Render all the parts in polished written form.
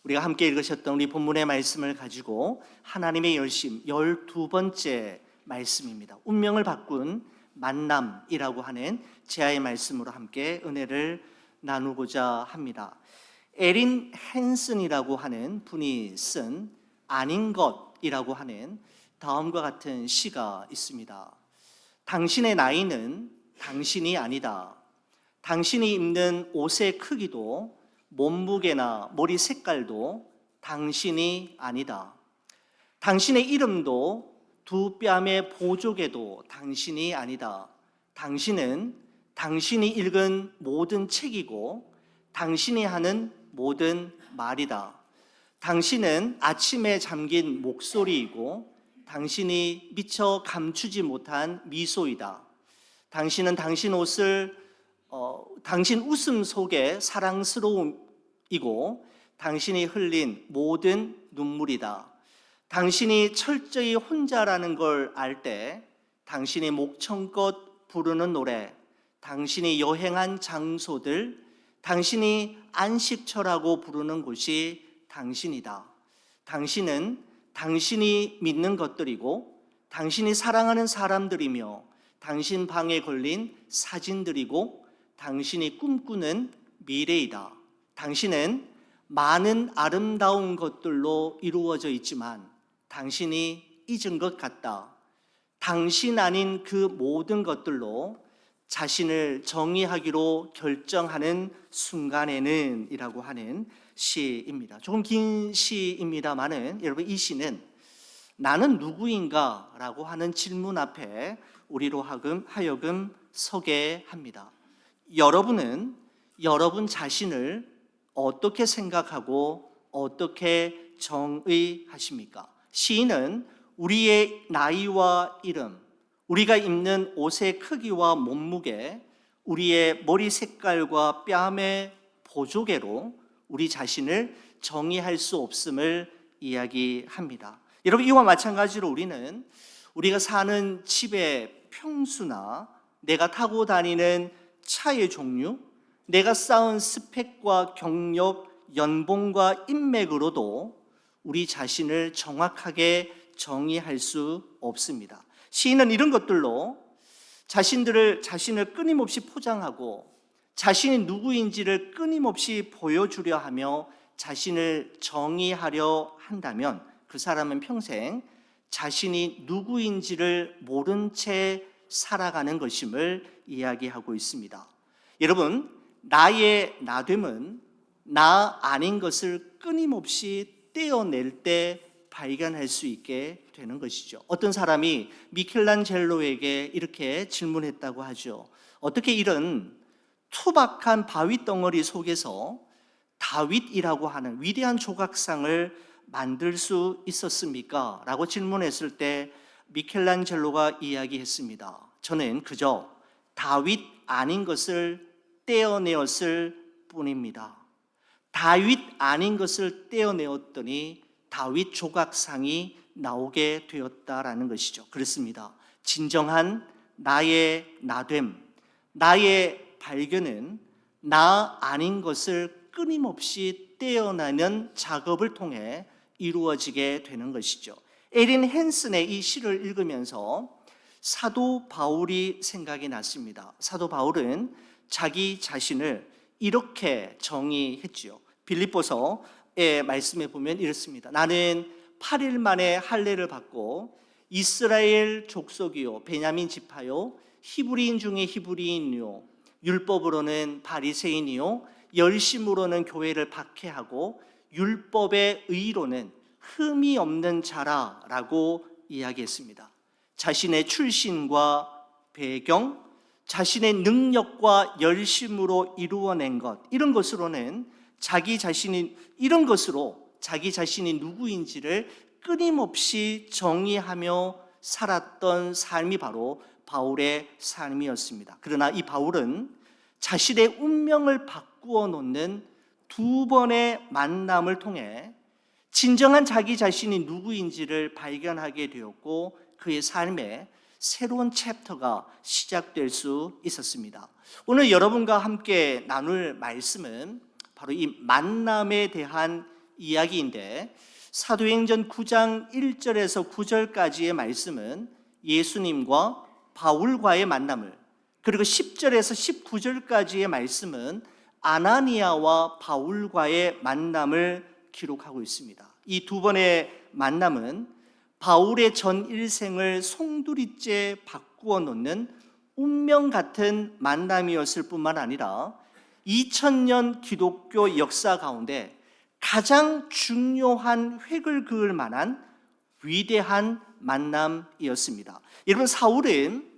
우리가 함께 읽으셨던 우리 본문의 말씀을 가지고 하나님의 열심 12번째 말씀입니다. 운명을 바꾼 만남이라고 하는 제아의 말씀으로 함께 은혜를 나누고자 합니다. 에린 헨슨이라고 하는 분이 쓴 아닌 것이라고 하는 다음과 같은 시가 있습니다. 당신의 나이는 당신이 아니다. 당신이 입는 옷의 크기도 몸무게나 머리 색깔도 당신이 아니다. 당신의 이름도 두 뺨의 보조개도 당신이 아니다. 당신은 당신이 읽은 모든 책이고 당신이 하는 모든 말이다. 당신은 아침에 잠긴 목소리이고 당신이 미처 감추지 못한 미소이다. 당신은 당신 웃음 속에 사랑스러움이고 당신이 흘린 모든 눈물이다. 당신이 철저히 혼자라는 걸 알 때 당신이 목청껏 부르는 노래, 당신이 여행한 장소들, 당신이 안식처라고 부르는 곳이 당신이다. 당신은 당신이 믿는 것들이고 당신이 사랑하는 사람들이며 당신 방에 걸린 사진들이고 당신이 꿈꾸는 미래이다. 당신은 많은 아름다운 것들로 이루어져 있지만 당신이 잊은 것 같다. 당신 아닌 그 모든 것들로 자신을 정의하기로 결정하는 순간에는 이라고 하는 시입니다. 조금 긴 시입니다만은 여러분, 이 시는 나는 누구인가? 라고 하는 질문 앞에 우리로 하여금 서게 합니다. 여러분은 여러분 자신을 어떻게 생각하고 어떻게 정의하십니까? 시인은 우리의 나이와 이름, 우리가 입는 옷의 크기와 몸무게, 우리의 머리 색깔과 뺨의 보조개로 우리 자신을 정의할 수 없음을 이야기합니다. 여러분, 이와 마찬가지로 우리가 사는 집의 평수나 내가 타고 다니는 차의 종류, 내가 쌓은 스펙과 경력, 연봉과 인맥으로도 우리 자신을 정확하게 정의할 수 없습니다. 시인은 이런 것들로 자신을 끊임없이 포장하고 자신이 누구인지를 끊임없이 보여주려 하며 자신을 정의하려 한다면 그 사람은 평생 자신이 누구인지를 모른 채 살아가는 것임을 이야기하고 있습니다. 여러분, 나의 나됨은 나 아닌 것을 끊임없이 떼어낼 때 발견할 수 있게 되는 것이죠. 어떤 사람이 미켈란젤로에게 이렇게 질문했다고 하죠. 어떻게 이런 투박한 바위 덩어리 속에서 다윗이라고 하는 위대한 조각상을 만들 수 있었습니까? 라고 질문했을 때 미켈란젤로가 이야기했습니다. 저는 그저 다윗 아닌 것을 떼어내었을 뿐입니다. 다윗 아닌 것을 떼어내었더니 다윗 조각상이 나오게 되었다라는 것이죠. 그렇습니다. 진정한 나의 나됨, 나의 발견은 나 아닌 것을 끊임없이 떼어내는 작업을 통해 이루어지게 되는 것이죠. 에린 헨슨의 이 시를 읽으면서 사도 바울이 생각이 났습니다. 사도 바울은 자기 자신을 이렇게 정의했지요. 빌립보서의 말씀에 보면 이렇습니다. 나는 8일 만에 할례를 받고 이스라엘 족속이요 베냐민 지파요 히브리인 중에 히브리인이요 율법으로는 바리새인이요 열심으로는 교회를 박해하고 율법의 의로는 흠이 없는 자라라고 이야기했습니다. 자신의 출신과 배경, 자신의 능력과 열심으로 이루어낸 것, 이런 것으로 자기 자신이 누구인지를 끊임없이 정의하며 살았던 삶이 바로 바울의 삶이었습니다. 그러나 이 바울은 자신의 운명을 바꾸어 놓는 두 번의 만남을 통해 진정한 자기 자신이 누구인지를 발견하게 되었고 그의 삶에 새로운 챕터가 시작될 수 있었습니다. 오늘 여러분과 함께 나눌 말씀은 바로 이 만남에 대한 이야기인데 사도행전 9장 1절에서 9절까지의 말씀은 예수님과 바울과의 만남을, 그리고 10절에서 19절까지의 말씀은 아나니아와 바울과의 만남을 기록하고 있습니다. 이 두 번의 만남은 바울의 전 일생을 송두리째 바꾸어 놓는 운명 같은 만남이었을 뿐만 아니라 2000년 기독교 역사 가운데 가장 중요한 획을 그을 만한 위대한 만남이었습니다. 여러분, 사울은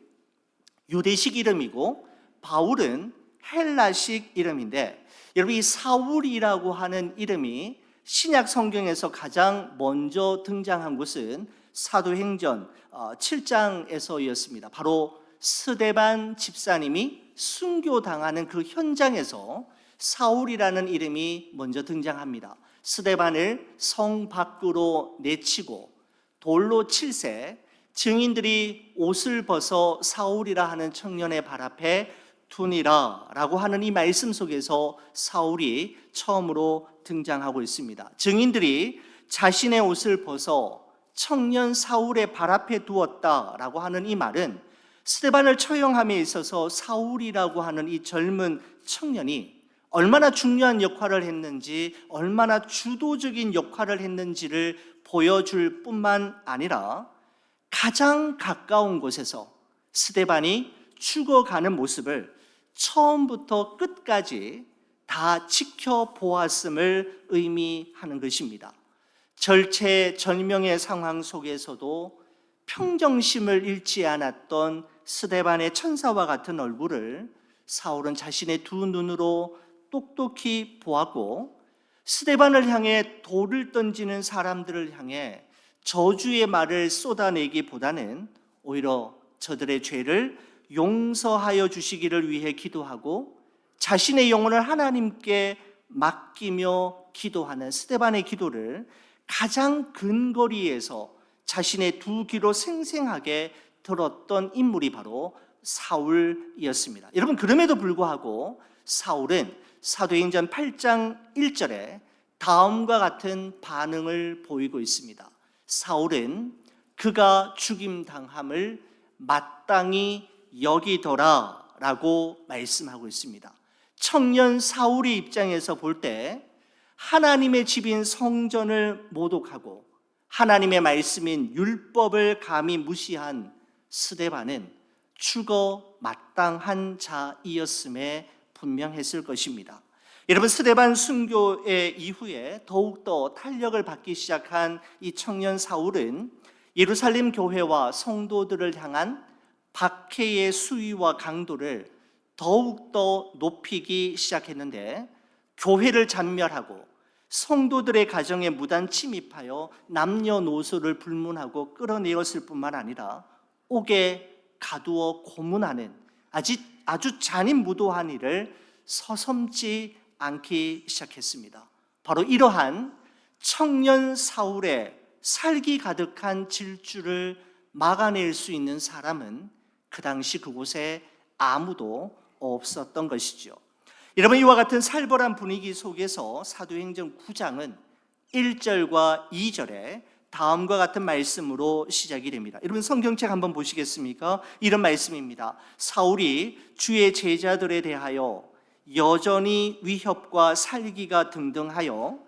유대식 이름이고 바울은 헬라식 이름인데, 여러분 이 사울이라고 하는 이름이 신약 성경에서 가장 먼저 등장한 것은 사도행전 7장에서였습니다. 바로 스데반 집사님이 순교당하는 그 현장에서 사울이라는 이름이 먼저 등장합니다. 스데반을 성 밖으로 내치고 돌로 칠세, 증인들이 옷을 벗어 사울이라 하는 청년의 발 앞에 두니라 라고 하는 이 말씀 속에서 사울이 처음으로 등장하고 있습니다. 증인들이 자신의 옷을 벗어 청년 사울의 발 앞에 두었다라고 하는 이 말은 스데반을 처형함에 있어서 사울이라고 하는 이 젊은 청년이 얼마나 중요한 역할을 했는지, 얼마나 주도적인 역할을 했는지를 보여줄 뿐만 아니라 가장 가까운 곳에서 스데반이 죽어가는 모습을 처음부터 끝까지 다 지켜보았음을 의미하는 것입니다. 절체절명의 상황 속에서도 평정심을 잃지 않았던 스데반의 천사와 같은 얼굴을 사울은 자신의 두 눈으로 똑똑히 보았고, 스데반을 향해 돌을 던지는 사람들을 향해 저주의 말을 쏟아내기보다는 오히려 저들의 죄를 용서하여 주시기를 위해 기도하고 자신의 영혼을 하나님께 맡기며 기도하는 스데반의 기도를 가장 근거리에서 자신의 두 귀로 생생하게 들었던 인물이 바로 사울이었습니다. 여러분, 그럼에도 불구하고 사울은 사도행전 8장 1절에 다음과 같은 반응을 보이고 있습니다. 사울은 그가 죽임당함을 마땅히 여기더라 라고 말씀하고 있습니다. 청년 사울의 입장에서 볼 때 하나님의 집인 성전을 모독하고 하나님의 말씀인 율법을 감히 무시한 스데반은 죽어 마땅한 자이었음에 분명했을 것입니다. 여러분, 스데반 순교의 이후에 더욱더 탄력을 받기 시작한 이 청년 사울은 예루살렘 교회와 성도들을 향한 박해의 수위와 강도를 더욱더 높이기 시작했는데, 교회를 잔멸하고 성도들의 가정에 무단 침입하여 남녀노소를 불문하고 끌어내었을 뿐만 아니라 옥에 가두어 고문하는 아주 잔인무도한 일을 서슴지 않기 시작했습니다. 바로 이러한 청년 사울의 살기 가득한 질주를 막아낼 수 있는 사람은 그 당시 그곳에 아무도 없었던 것이죠. 여러분, 이와 같은 살벌한 분위기 속에서 사도행전 9장은 1절과 2절에 다음과 같은 말씀으로 시작이 됩니다. 여러분, 성경책 한번 보시겠습니까? 이런 말씀입니다. 사울이 주의 제자들에 대하여 여전히 위협과 살기가 등등하여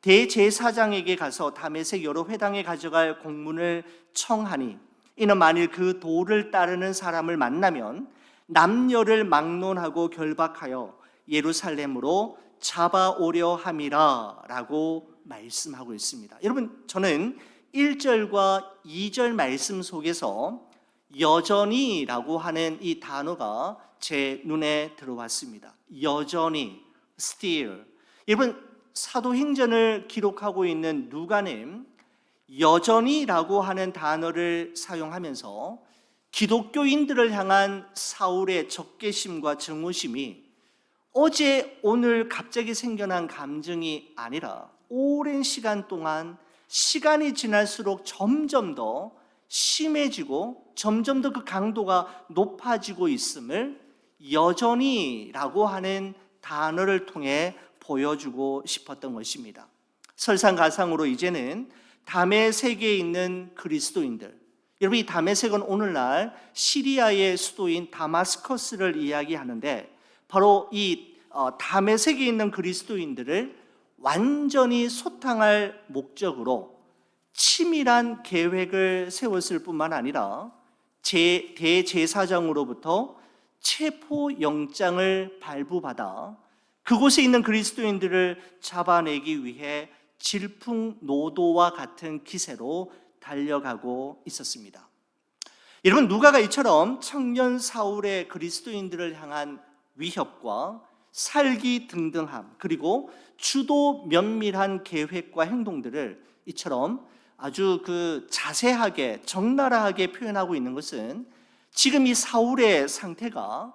대제사장에게 가서 다메섹 여러 회당에 가져갈 공문을 청하니, 이는 만일 그 도를 따르는 사람을 만나면 남녀를 막론하고 결박하여 예루살렘으로 잡아오려 함이라 라고 말씀하고 있습니다. 여러분, 저는 1절과 2절 말씀 속에서 여전히 라고 하는 이 단어가 제 눈에 들어왔습니다. 여전히, still. 여러분, 사도행전을 기록하고 있는 누가는 여전히 라고 하는 단어를 사용하면서 기독교인들을 향한 사울의 적개심과 증오심이 어제 오늘 갑자기 생겨난 감정이 아니라 오랜 시간 동안 시간이 지날수록 점점 더 심해지고 점점 더 그 강도가 높아지고 있음을 여전히라고 하는 단어를 통해 보여주고 싶었던 것입니다. 설상가상으로 이제는 다메섹에 있는 그리스도인들, 여러분 이 다메섹은 오늘날 시리아의 수도인 다마스커스를 이야기하는데 바로 이 다메섹에 있는 그리스도인들을 완전히 소탕할 목적으로 치밀한 계획을 세웠을 뿐만 아니라 대제사장으로부터 체포영장을 발부받아 그곳에 있는 그리스도인들을 잡아내기 위해 질풍노도와 같은 기세로 달려가고 있었습니다. 여러분, 누가가 이처럼 청년 사울의 그리스도인들을 향한 위협과 살기등등함, 그리고 주도 면밀한 계획과 행동들을 이처럼 아주 자세하게 적나라하게 표현하고 있는 것은 지금 이 사울의 상태가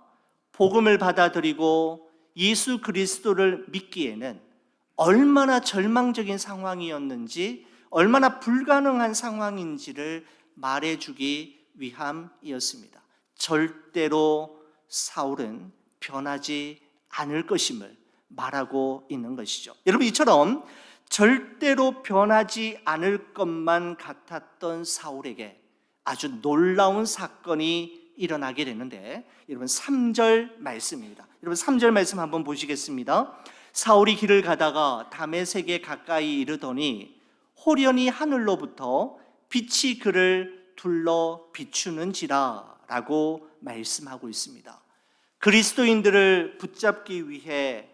복음을 받아들이고 예수 그리스도를 믿기에는 얼마나 절망적인 상황이었는지, 얼마나 불가능한 상황인지를 말해주기 위함이었습니다. 절대로 사울은 변하지 않을 것임을 말하고 있는 것이죠. 여러분, 이처럼 절대로 변하지 않을 것만 같았던 사울에게 아주 놀라운 사건이 일어나게 되는데, 여러분 3절 말씀입니다. 여러분 3절 말씀 한번 보시겠습니다. 사울이 길을 가다가 다메섹에 가까이 이르더니 호련히 하늘로부터 빛이 그를 둘러 비추는지라 라고 말씀하고 있습니다. 그리스도인들을 붙잡기 위해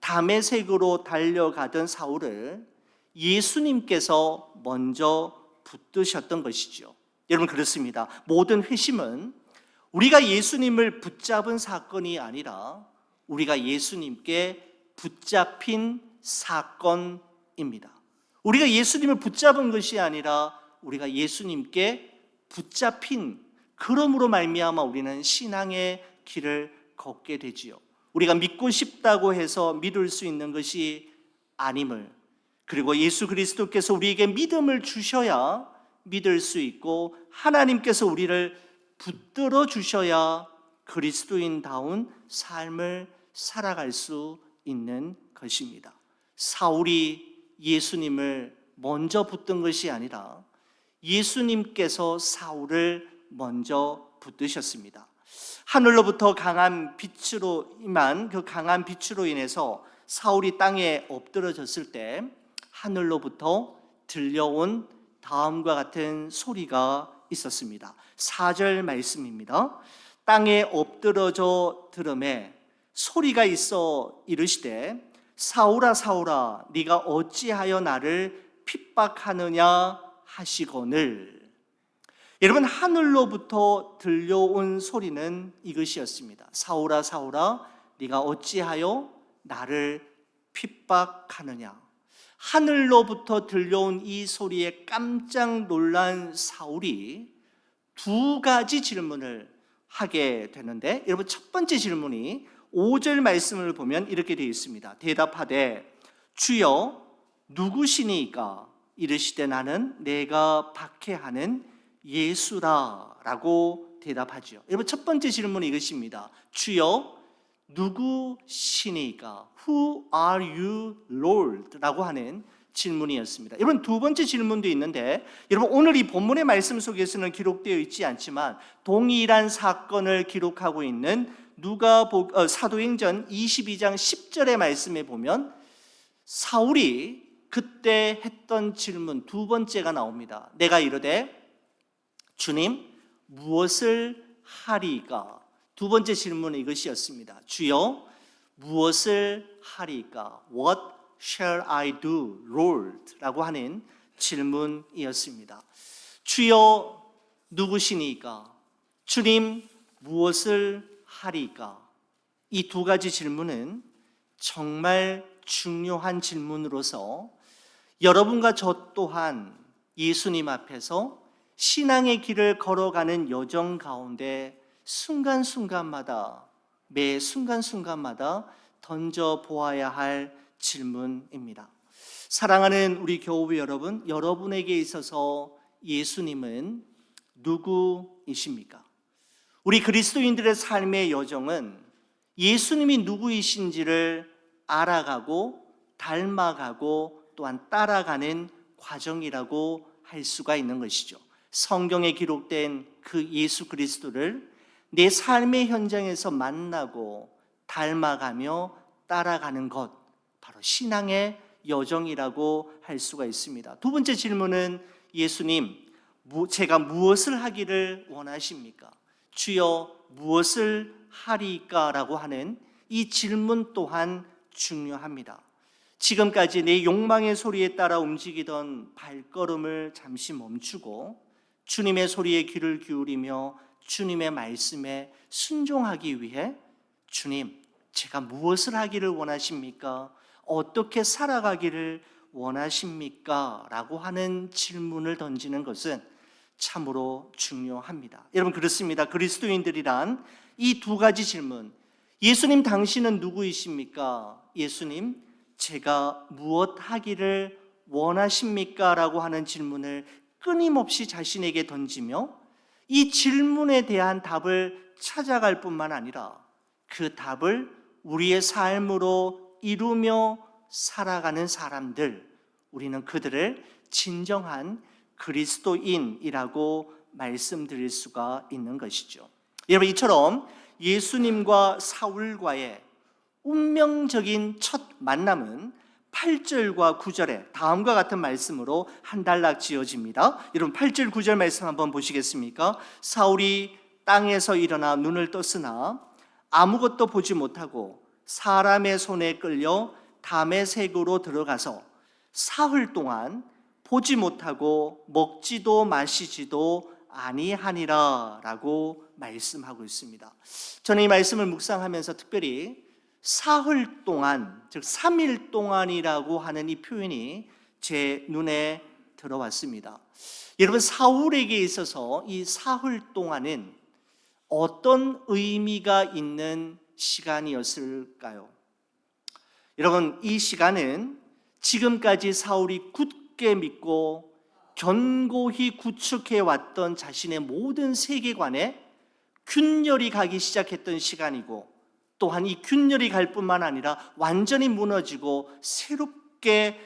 다메섹으로 달려가던 사울을 예수님께서 먼저 붙드셨던 것이죠. 여러분, 그렇습니다. 모든 회심은 우리가 예수님을 붙잡은 사건이 아니라 우리가 예수님께 붙잡힌 사건입니다. 우리가 예수님을 붙잡은 것이 아니라 우리가 예수님께 붙잡힌, 그러므로 말미암아 우리는 신앙의 길을 걷게 되지요. 우리가 믿고 싶다고 해서 믿을 수 있는 것이 아님을, 그리고 예수 그리스도께서 우리에게 믿음을 주셔야 믿을 수 있고 하나님께서 우리를 붙들어 주셔야 그리스도인다운 삶을 살아갈 수 있는 것입니다. 사울이 예수님을 먼저 붙든 것이 아니라 예수님께서 사울을 먼저 붙드셨습니다. 하늘로부터 강한 빛으로 임한 그 강한 빛으로 인해서 사울이 땅에 엎드러졌을 때 하늘로부터 들려온 다음과 같은 소리가 있었습니다. 4절 말씀입니다. 땅에 엎드러져 들음에 소리가 있어 이르시되 사울아 사울아 네가 어찌하여 나를 핍박하느냐 하시거늘. 여러분, 하늘로부터 들려온 소리는 이것이었습니다. 사울아 사울아 네가 어찌하여 나를 핍박하느냐. 하늘로부터 들려온 이 소리에 깜짝 놀란 사울이 두 가지 질문을 하게 되는데, 여러분 첫 번째 질문이 5절 말씀을 보면 이렇게 되어 있습니다. 대답하되 주여 누구시니까? 이르시되 나는 내가 박해하는 예수라 라고 대답하죠. 여러분 첫 번째 질문은 이것입니다. 주여 누구시니까? Who are you, Lord? 라고 하는 질문이었습니다. 여러분 두 번째 질문도 있는데, 여러분 오늘 이 본문의 말씀 속에서는 기록되어 있지 않지만 동일한 사건을 기록하고 있는 사도행전 22장 10절의 말씀에 보면 사울이 그때 했던 질문 두 번째가 나옵니다. 내가 이르되 주님 무엇을 하리이까? 두 번째 질문은 이것이었습니다. 주여 무엇을 하리이까? What shall I do, Lord? 라고 하는 질문이었습니다. 주여 누구시니까? 주님 무엇을 하리이까? 이 두 가지 질문은 정말 중요한 질문으로서 여러분과 저 또한 예수님 앞에서 신앙의 길을 걸어가는 여정 가운데 순간순간마다, 매 순간순간마다 던져보아야 할 질문입니다. 사랑하는 우리 교우 여러분, 여러분에게 있어서 예수님은 누구이십니까? 우리 그리스도인들의 삶의 여정은 예수님이 누구이신지를 알아가고 닮아가고 또한 따라가는 과정이라고 할 수가 있는 것이죠. 성경에 기록된 그 예수 그리스도를 내 삶의 현장에서 만나고 닮아가며 따라가는 것, 바로 신앙의 여정이라고 할 수가 있습니다. 두 번째 질문은 예수님, 제가 무엇을 하기를 원하십니까? 주여 무엇을 하리까? 라고 하는 이 질문 또한 중요합니다. 지금까지 내 욕망의 소리에 따라 움직이던 발걸음을 잠시 멈추고 주님의 소리에 귀를 기울이며 주님의 말씀에 순종하기 위해 주님, 제가 무엇을 하기를 원하십니까? 어떻게 살아가기를 원하십니까? 라고 하는 질문을 던지는 것은 참으로 중요합니다. 여러분, 그렇습니다. 그리스도인들이란 이 두 가지 질문, 예수님 당신은 누구이십니까? 예수님, 제가 무엇 하기를 원하십니까? 라고 하는 질문을 끊임없이 자신에게 던지며 이 질문에 대한 답을 찾아갈 뿐만 아니라 그 답을 우리의 삶으로 이루며 살아가는 사람들, 우리는 그들을 진정한 그리스도인이라고 말씀드릴 수가 있는 것이죠. 여러분, 이처럼 예수님과 사울과의 운명적인 첫 만남은 8절과 9절에 다음과 같은 말씀으로 한 단락 지어집니다. 여러분, 8절 9절 말씀 한번 보시겠습니까? 사울이 땅에서 일어나 눈을 떴으나 아무것도 보지 못하고 사람의 손에 끌려 다메섹으로 들어가서 사흘 동안 보지 못하고 먹지도 마시지도 아니하니라 라고 말씀하고 있습니다. 저는 이 말씀을 묵상하면서 특별히 사흘 동안, 즉 3일 동안이라고 하는 이 표현이 제 눈에 들어왔습니다. 여러분, 사울에게 있어서 이 사흘 동안은 어떤 의미가 있는 시간이었을까요? 여러분, 이 시간은 지금까지 사울이 굳게 믿고 견고히 구축해 왔던 자신의 모든 세계관에 균열이 가기 시작했던 시간이고, 또한 이 균열이 갈 뿐만 아니라 완전히 무너지고 새롭게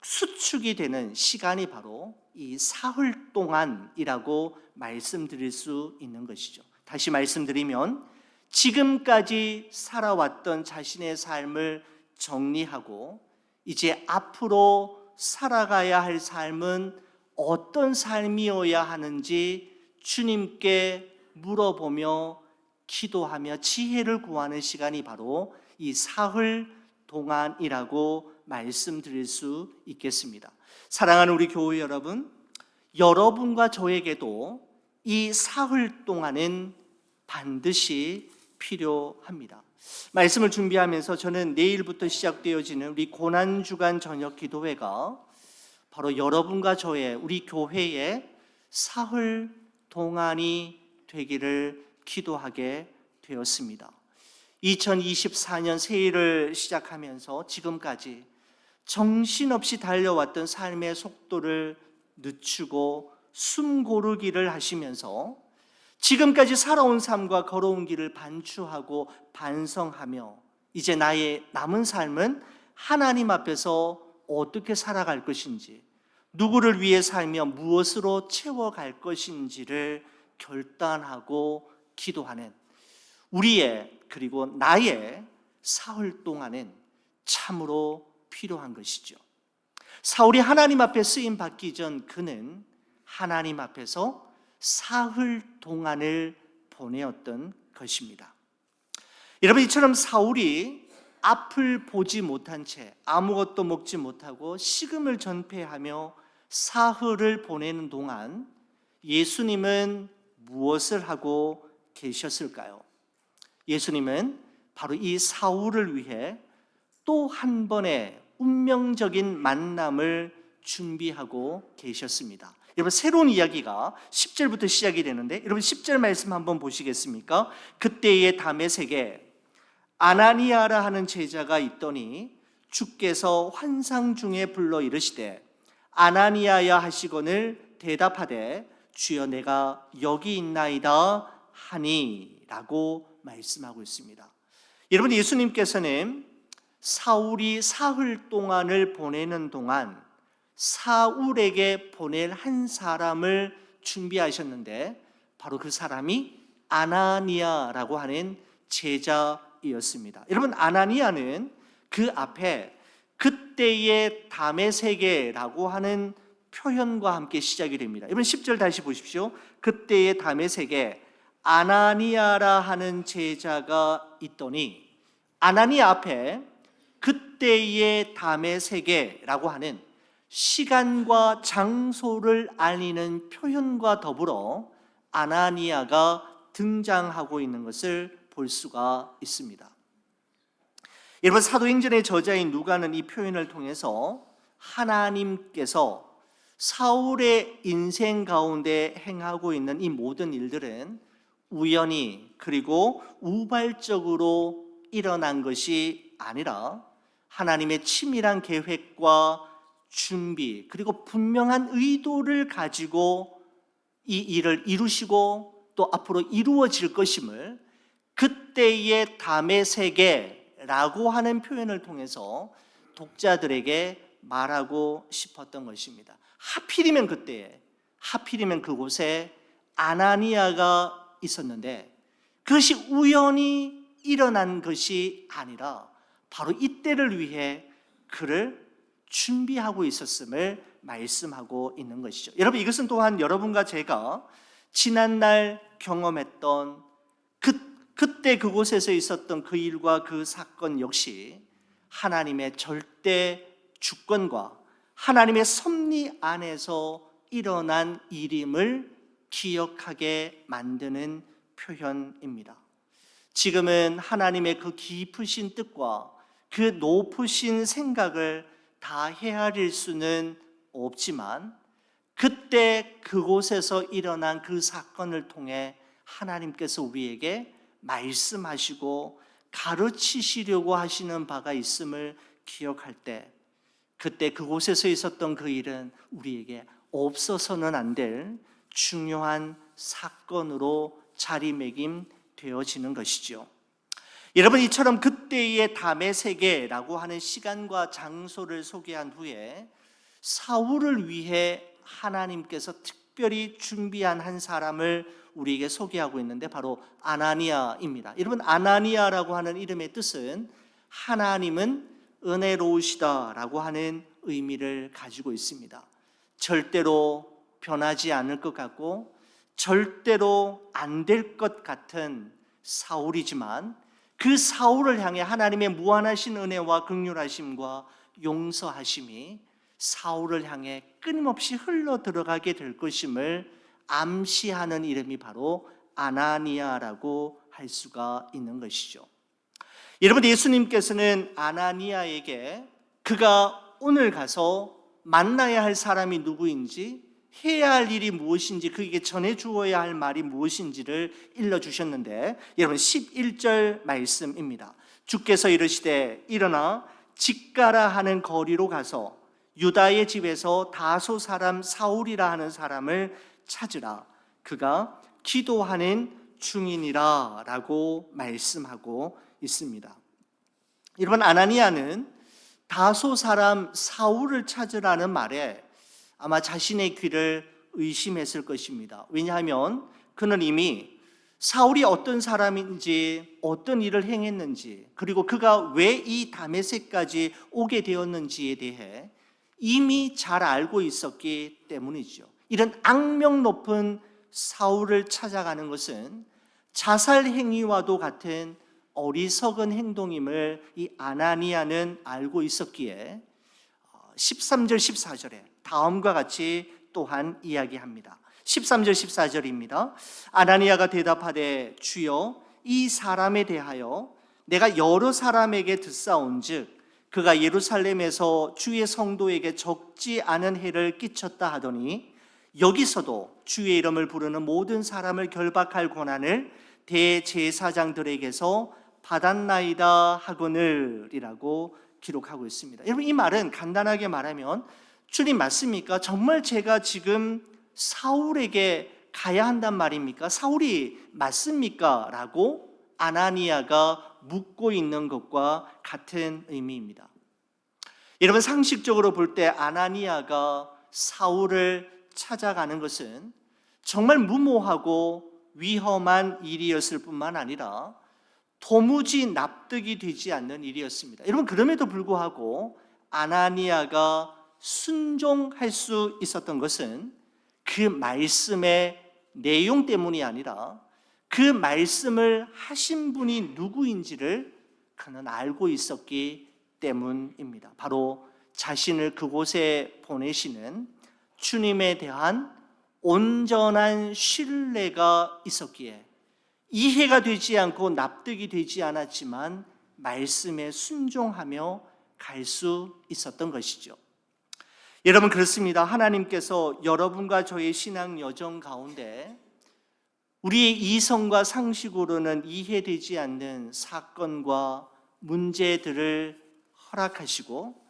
수축이 되는 시간이 바로 이 사흘 동안이라고 말씀드릴 수 있는 것이죠. 다시 말씀드리면 지금까지 살아왔던 자신의 삶을 정리하고 이제 앞으로 살아가야 할 삶은 어떤 삶이어야 하는지 주님께 물어보며 기도하며 지혜를 구하는 시간이 바로 이 사흘 동안이라고 말씀드릴 수 있겠습니다. 사랑하는 우리 교회 여러분, 여러분과 저에게도 이 사흘 동안은 반드시 필요합니다. 말씀을 준비하면서 저는 내일부터 시작되어지는 우리 고난주간 저녁 기도회가 바로 여러분과 저의, 우리 교회의 사흘 동안이 되기를 기도하게 되었습니다. 2024년 새해를 시작하면서 지금까지 정신없이 달려왔던 삶의 속도를 늦추고 숨 고르기를 하시면서 지금까지 살아온 삶과 걸어온 길을 반추하고 반성하며 이제 나의 남은 삶은 하나님 앞에서 어떻게 살아갈 것인지, 누구를 위해 살며 무엇으로 채워갈 것인지를 결단하고 기도하는 우리의, 그리고 나의 사흘 동안은 참으로 필요한 것이죠. 사울이 하나님 앞에 쓰임 받기 전 그는 하나님 앞에서 사흘 동안을 보내었던 것입니다. 여러분, 이처럼 사울이 앞을 보지 못한 채 아무것도 먹지 못하고 식음을 전폐하며 사흘을 보내는 동안 예수님은 무엇을 하고 계셨을까요? 예수님은 바로 이 사울을 위해 또 한 번의 운명적인 만남을 준비하고 계셨습니다. 여러분, 새로운 이야기가 10절부터 시작이 되는데, 여러분 10절 말씀 한번 보시겠습니까? 그때의 다메섹에 아나니아라 하는 제자가 있더니 주께서 환상 중에 불러 이르시되 아나니아야 하시거늘 대답하되 주여 내가 여기 있나이다 하니 라고 말씀하고 있습니다. 여러분, 예수님께서는 사울이 사흘 동안을 보내는 동안 사울에게 보낼 한 사람을 준비하셨는데 바로 그 사람이 아나니아라고 하는 제자이었습니다. 여러분, 아나니아는 그 앞에 그때의 다메섹이라고 하는 표현과 함께 시작이 됩니다. 여러분 10절 다시 보십시오. 그때의 다메섹에 아나니아라 하는 제자가 있더니, 아나니아 앞에 그때의 다메섹에라고 하는 시간과 장소를 알리는 표현과 더불어 아나니아가 등장하고 있는 것을 볼 수가 있습니다. 여러분, 사도행전의 저자인 누가는 이 표현을 통해서 하나님께서 사울의 인생 가운데 행하고 있는 이 모든 일들은 우연히 그리고 우발적으로 일어난 것이 아니라 하나님의 치밀한 계획과 준비 그리고 분명한 의도를 가지고 이 일을 이루시고 또 앞으로 이루어질 것임을 그때의 다메섹에라고 하는 표현을 통해서 독자들에게 말하고 싶었던 것입니다. 하필이면 그때에, 하필이면 그곳에 아나니아가 있었는데 그것이 우연히 일어난 것이 아니라 바로 이때를 위해 그를 준비하고 있었음을 말씀하고 있는 것이죠. 여러분, 이것은 또한 여러분과 제가 지난날 경험했던 그때 그곳에서 있었던 그 일과 그 사건 역시 하나님의 절대 주권과 하나님의 섭리 안에서 일어난 일임을 기억하게 만드는 표현입니다. 지금은 하나님의 그 깊으신 뜻과 그 높으신 생각을 다 헤아릴 수는 없지만 그때 그곳에서 일어난 그 사건을 통해 하나님께서 우리에게 말씀하시고 가르치시려고 하시는 바가 있음을 기억할 때 그때 그곳에서 있었던 그 일은 우리에게 없어서는 안 될 중요한 사건으로 자리매김되어지는 것이죠. 여러분, 이처럼 그때의 다메섹에라고 하는 시간과 장소를 소개한 후에 사울을 위해 하나님께서 특별히 준비한 한 사람을 우리에게 소개하고 있는데 바로 아나니아입니다. 여러분, 아나니아라고 하는 이름의 뜻은 하나님은 은혜로우시다라고 하는 의미를 가지고 있습니다. 절대로 변하지 않을 것 같고 절대로 안 될 것 같은 사울이지만 그 사울을 향해 하나님의 무한하신 은혜와 긍휼하심과 용서하심이 사울을 향해 끊임없이 흘러 들어가게 될 것임을 암시하는 이름이 바로 아나니아라고 할 수가 있는 것이죠. 여러분, 예수님께서는 아나니아에게 그가 오늘 가서 만나야 할 사람이 누구인지, 해야 할 일이 무엇인지, 그에게 전해 주어야 할 말이 무엇인지를 일러주셨는데 여러분 11절 말씀입니다. 주께서 이르시되 일어나 직가라 하는 거리로 가서 유다의 집에서 다소 사람 사울이라 하는 사람을 찾으라. 그가 기도하는 중이니라 라고 말씀하고 있습니다. 여러분, 아나니아는 다소 사람 사울을 찾으라는 말에 아마 자신의 귀를 의심했을 것입니다. 왜냐하면 그는 이미 사울이 어떤 사람인지, 어떤 일을 행했는지, 그리고 그가 왜 이 다메섹까지 오게 되었는지에 대해 이미 잘 알고 있었기 때문이죠. 이런 악명 높은 사울을 찾아가는 것은 자살 행위와도 같은 어리석은 행동임을 이 아나니아는 알고 있었기에 13절 14절에 다음과 같이 또한 이야기합니다. 13절 14절입니다. 아나니아가 대답하되 주여 이 사람에 대하여 내가 여러 사람에게 듣사온즉 그가 예루살렘에서 주의 성도에게 적지 않은 해를 끼쳤다 하더니 여기서도 주의 이름을 부르는 모든 사람을 결박할 권한을 대제사장들에게서 받았나이다 하거늘이라고 기록하고 있습니다. 여러분, 이 말은 간단하게 말하면 주님 맞습니까? 정말 제가 지금 사울에게 가야 한단 말입니까? 사울이 맞습니까? 라고 아나니아가 묻고 있는 것과 같은 의미입니다. 여러분, 상식적으로 볼 때 아나니아가 사울을 찾아가는 것은 정말 무모하고 위험한 일이었을 뿐만 아니라 도무지 납득이 되지 않는 일이었습니다. 여러분, 그럼에도 불구하고 아나니아가 순종할 수 있었던 것은 그 말씀의 내용 때문이 아니라 그 말씀을 하신 분이 누구인지를 그는 알고 있었기 때문입니다. 바로 자신을 그곳에 보내시는 주님에 대한 온전한 신뢰가 있었기에 이해가 되지 않고 납득이 되지 않았지만 말씀에 순종하며 갈 수 있었던 것이죠. 여러분, 그렇습니다. 하나님께서 여러분과 저의 신앙 여정 가운데 우리의 이성과 상식으로는 이해되지 않는 사건과 문제들을 허락하시고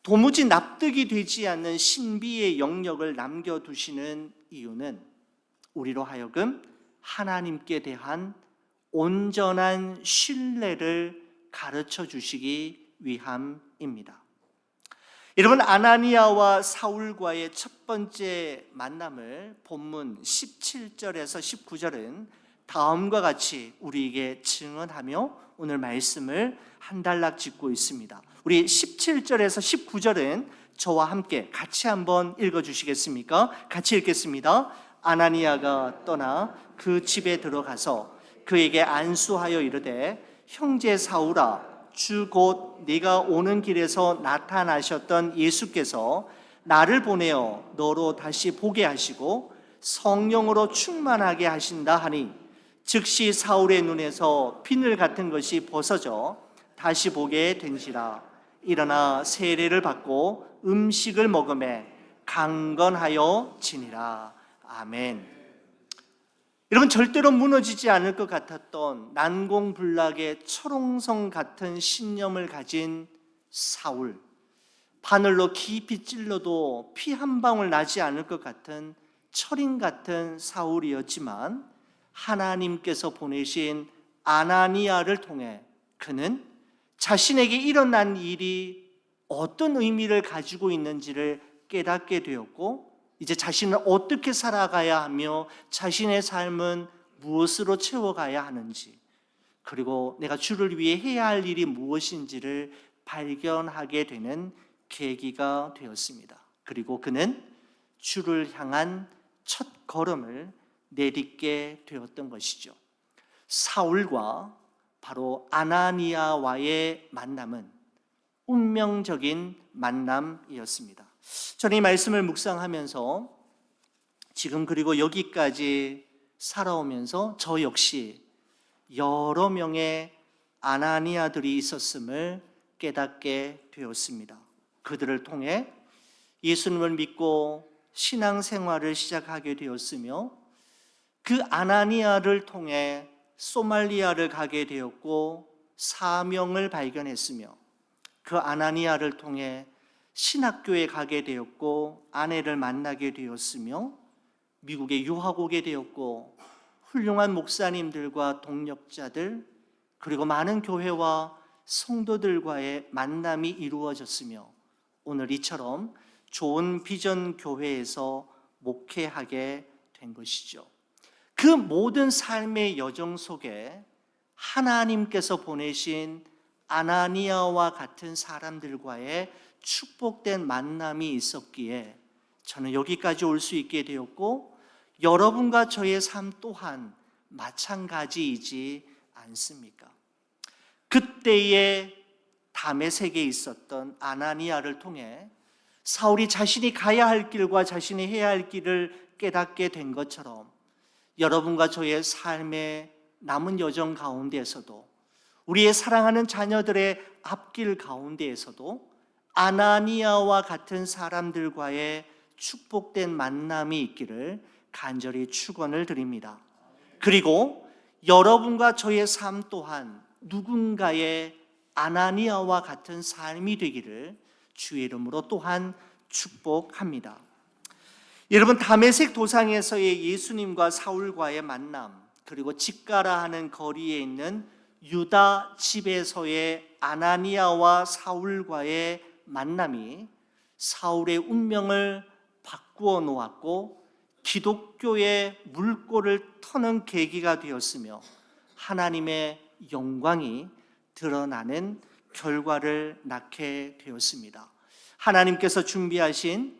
도무지 납득이 되지 않는 신비의 영역을 남겨두시는 이유는 우리로 하여금 하나님께 대한 온전한 신뢰를 가르쳐 주시기 위함입니다. 여러분, 아나니아와 사울과의 첫 번째 만남을 본문 17절에서 19절은 다음과 같이 우리에게 증언하며 오늘 말씀을 한 단락 짓고 있습니다. 우리 17절에서 19절은 저와 함께 같이 한번 읽어주시겠습니까? 같이 읽겠습니다. 아나니아가 떠나 그 집에 들어가서 그에게 안수하여 이르되, 형제 사울아, 주 곧 네가 오는 길에서 나타나셨던 예수께서 나를 보내어 너로 다시 보게 하시고 성령으로 충만하게 하신다 하니, 즉시 사울의 눈에서 비늘 같은 것이 벗어져 다시 보게 된지라. 일어나 세례를 받고 음식을 먹으매 강건하여 지니라. 아멘. 여러분, 절대로 무너지지 않을 것 같았던 난공불락의 철옹성 같은 신념을 가진 사울, 바늘로 깊이 찔러도 피 한 방울 나지 않을 것 같은 철인 같은 사울이었지만 하나님께서 보내신 아나니아를 통해 그는 자신에게 일어난 일이 어떤 의미를 가지고 있는지를 깨닫게 되었고, 이제 자신은 어떻게 살아가야 하며 자신의 삶은 무엇으로 채워가야 하는지, 그리고 내가 주를 위해 해야 할 일이 무엇인지를 발견하게 되는 계기가 되었습니다. 그리고 그는 주를 향한 첫 걸음을 내딛게 되었던 것이죠. 사울과 바로 아나니아와의 만남은 운명적인 만남이었습니다. 저는 이 말씀을 묵상하면서 지금 그리고 여기까지 살아오면서 저 역시 여러 명의 아나니아들이 있었음을 깨닫게 되었습니다. 그들을 통해 예수님을 믿고 신앙생활을 시작하게 되었으며, 그 아나니아를 통해 소말리아를 가게 되었고 사명을 발견했으며, 그 아나니아를 통해 신학교에 가게 되었고 아내를 만나게 되었으며, 미국에 유학 오게 되었고 훌륭한 목사님들과 동력자들, 그리고 많은 교회와 성도들과의 만남이 이루어졌으며, 오늘 이처럼 좋은 비전 교회에서 목회하게 된 것이죠. 그 모든 삶의 여정 속에 하나님께서 보내신 아나니아와 같은 사람들과의 축복된 만남이 있었기에 저는 여기까지 올 수 있게 되었고, 여러분과 저의 삶 또한 마찬가지이지 않습니까? 그때의 다메섹에 있었던 아나니아를 통해 사울이 자신이 가야 할 길과 자신이 해야 할 길을 깨닫게 된 것처럼, 여러분과 저의 삶의 남은 여정 가운데에서도, 우리의 사랑하는 자녀들의 앞길 가운데에서도 아나니아와 같은 사람들과의 축복된 만남이 있기를 간절히 축원을 드립니다. 그리고 여러분과 저의 삶 또한 누군가의 아나니아와 같은 삶이 되기를 주의 이름으로 또한 축복합니다. 여러분, 다메섹 도상에서의 예수님과 사울과의 만남, 그리고 집가라 하는 거리에 있는 유다 집에서의 아나니아와 사울과의 만남이 사울의 운명을 바꾸어 놓았고 기독교의 물꼬를 터는 계기가 되었으며 하나님의 영광이 드러나는 결과를 낳게 되었습니다. 하나님께서 준비하신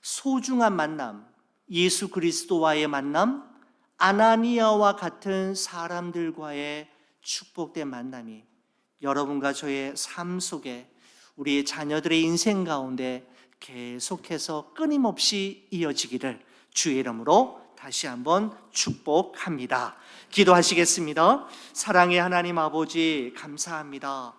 소중한 만남, 예수 그리스도와의 만남, 아나니아와 같은 사람들과의 축복된 만남이 여러분과 저의 삶 속에 우리의 자녀들의 인생 가운데 계속해서 끊임없이 이어지기를 주의 이름으로 다시 한번 축복합니다. 기도하시겠습니다. 사랑의 하나님 아버지, 감사합니다.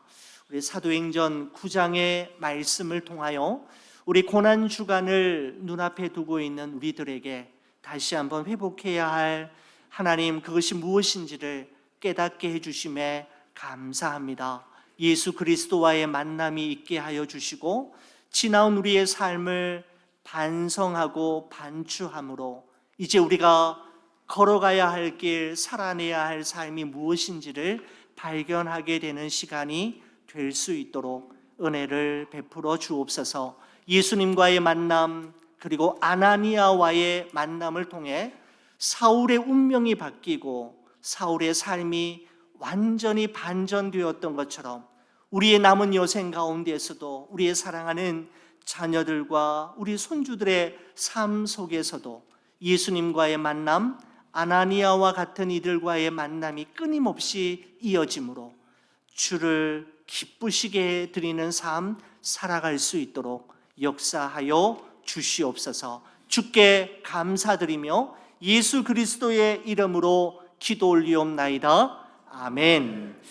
우리 사도행전 9장의 말씀을 통하여 우리 고난 주간을 눈앞에 두고 있는 우리들에게 다시 한번 회복해야 할 하나님, 그것이 무엇인지를 깨닫게 해주심에 감사합니다. 예수 그리스도와의 만남이 있게 하여 주시고 지나온 우리의 삶을 반성하고 반추함으로 이제 우리가 걸어가야 할 길, 살아내야 할 삶이 무엇인지를 발견하게 되는 시간이 될 수 있도록 은혜를 베풀어 주옵소서. 예수님과의 만남, 그리고 아나니아와의 만남을 통해 사울의 운명이 바뀌고 사울의 삶이 완전히 반전되었던 것처럼 우리의 남은 여생 가운데에서도 우리의 사랑하는 자녀들과 우리 손주들의 삶 속에서도 예수님과의 만남, 아나니아와 같은 이들과의 만남이 끊임없이 이어짐으로 주를 기쁘시게 드리는 삶 살아갈 수 있도록 역사하여 주시옵소서. 주께 감사드리며 예수 그리스도의 이름으로 기도 올리옵나이다. 아멘.